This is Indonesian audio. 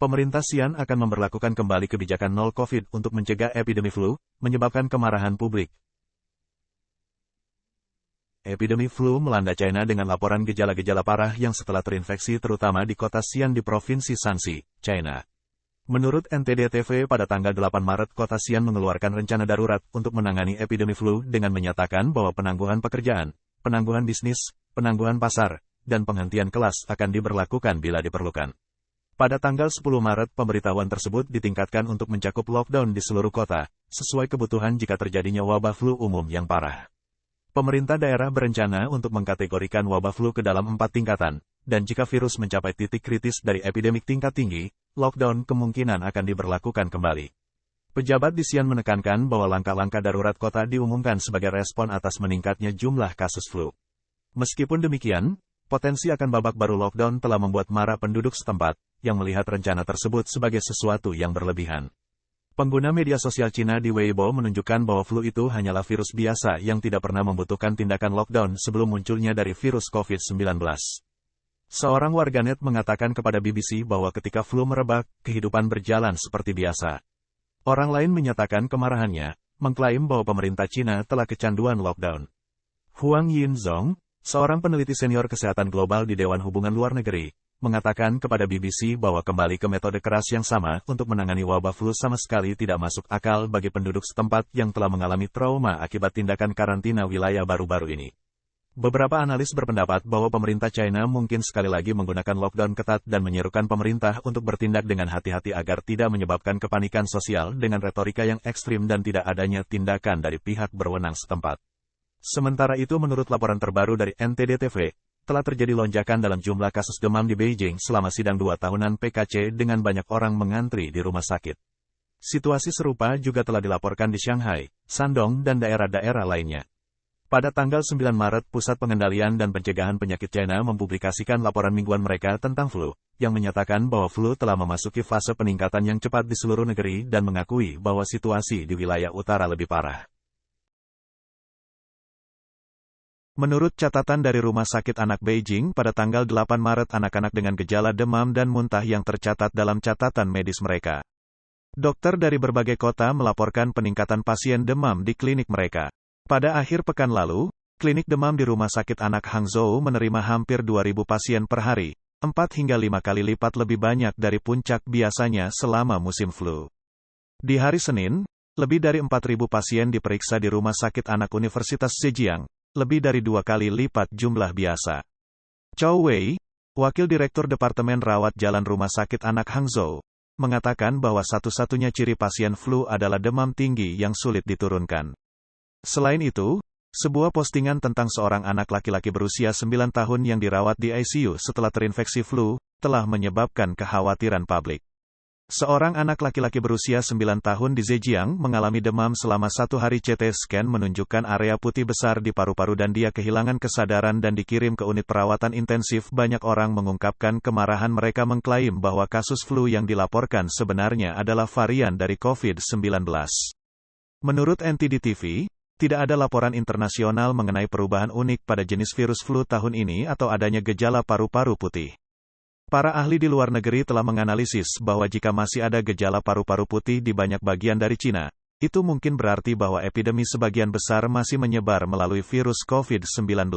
Pemerintah Xi'an akan memberlakukan kembali kebijakan nol COVID untuk mencegah epidemi flu, menyebabkan kemarahan publik. Epidemi flu melanda China dengan laporan gejala-gejala parah yang setelah terinfeksi terutama di kota Xi'an di Provinsi Shanxi, China. Menurut NTD-TV pada tanggal 8 Maret kota Xi'an mengeluarkan rencana darurat untuk menangani epidemi flu dengan menyatakan bahwa penangguhan pekerjaan, penangguhan bisnis, penangguhan pasar, dan penghentian kelas akan diberlakukan bila diperlukan. Pada tanggal 10 Maret pemberitahuan tersebut ditingkatkan untuk mencakup lockdown di seluruh kota, sesuai kebutuhan jika terjadinya wabah flu umum yang parah. Pemerintah daerah berencana untuk mengkategorikan wabah flu ke dalam 4 tingkatan, dan jika virus mencapai titik kritis dari epidemik tingkat tinggi, lockdown kemungkinan akan diberlakukan kembali. Pejabat di Xi'an menekankan bahwa langkah-langkah darurat kota diumumkan sebagai respon atas meningkatnya jumlah kasus flu. Meskipun demikian, potensi akan babak baru lockdown telah membuat marah penduduk setempat, yang melihat rencana tersebut sebagai sesuatu yang berlebihan. Pengguna media sosial Cina di Weibo menunjukkan bahwa flu itu hanyalah virus biasa yang tidak pernah membutuhkan tindakan lockdown sebelum munculnya dari virus COVID-19. Seorang warganet mengatakan kepada BBC bahwa ketika flu merebak, kehidupan berjalan seperti biasa. Orang lain menyatakan kemarahannya, mengklaim bahwa pemerintah Cina telah kecanduan lockdown. Huang Yinzong, seorang peneliti senior kesehatan global di Dewan Hubungan Luar Negeri, mengatakan kepada BBC bahwa kembali ke metode keras yang sama untuk menangani wabah flu sama sekali tidak masuk akal bagi penduduk setempat yang telah mengalami trauma akibat tindakan karantina wilayah baru-baru ini. Beberapa analis berpendapat bahwa pemerintah China mungkin sekali lagi menggunakan lockdown ketat dan menyerukan pemerintah untuk bertindak dengan hati-hati agar tidak menyebabkan kepanikan sosial dengan retorika yang ekstrim dan tidak adanya tindakan dari pihak berwenang setempat. Sementara itu menurut laporan terbaru dari NTD-TV, telah terjadi lonjakan dalam jumlah kasus demam di Beijing selama sidang 2 tahunan PKC dengan banyak orang mengantri di rumah sakit. Situasi serupa juga telah dilaporkan di Shanghai, Shandong dan daerah-daerah lainnya. Pada tanggal 9 Maret, Pusat Pengendalian dan Pencegahan Penyakit China mempublikasikan laporan mingguan mereka tentang flu, yang menyatakan bahwa flu telah memasuki fase peningkatan yang cepat di seluruh negeri dan mengakui bahwa situasi di wilayah utara lebih parah. Menurut catatan dari Rumah Sakit Anak Beijing, pada tanggal 8 Maret anak-anak dengan gejala demam dan muntah yang tercatat dalam catatan medis mereka. Dokter dari berbagai kota melaporkan peningkatan pasien demam di klinik mereka. Pada akhir pekan lalu, klinik demam di Rumah Sakit Anak Hangzhou menerima hampir 2.000 pasien per hari, 4 hingga 5 kali lipat lebih banyak dari puncak biasanya selama musim flu. Di hari Senin, lebih dari 4.000 pasien diperiksa di Rumah Sakit Anak Universitas Zhejiang, lebih dari 2 kali lipat jumlah biasa. Chou Wei, Wakil Direktur Departemen Rawat Jalan Rumah Sakit Anak Hangzhou, mengatakan bahwa satu-satunya ciri pasien flu adalah demam tinggi yang sulit diturunkan. Selain itu, sebuah postingan tentang seorang anak laki-laki berusia 9 tahun yang dirawat di ICU setelah terinfeksi flu, telah menyebabkan kekhawatiran publik. Seorang anak laki-laki berusia 9 tahun di Zhejiang mengalami demam selama 1 hari. CT scan menunjukkan area putih besar di paru-paru dan dia kehilangan kesadaran dan dikirim ke unit perawatan intensif. Banyak orang mengungkapkan kemarahan mereka mengklaim bahwa kasus flu yang dilaporkan sebenarnya adalah varian dari COVID-19. Menurut NTD-TV, tidak ada laporan internasional mengenai perubahan unik pada jenis virus flu tahun ini atau adanya gejala paru-paru putih. Para ahli di luar negeri telah menganalisis bahwa jika masih ada gejala paru-paru putih di banyak bagian dari Cina, itu mungkin berarti bahwa epidemi sebagian besar masih menyebar melalui virus COVID-19.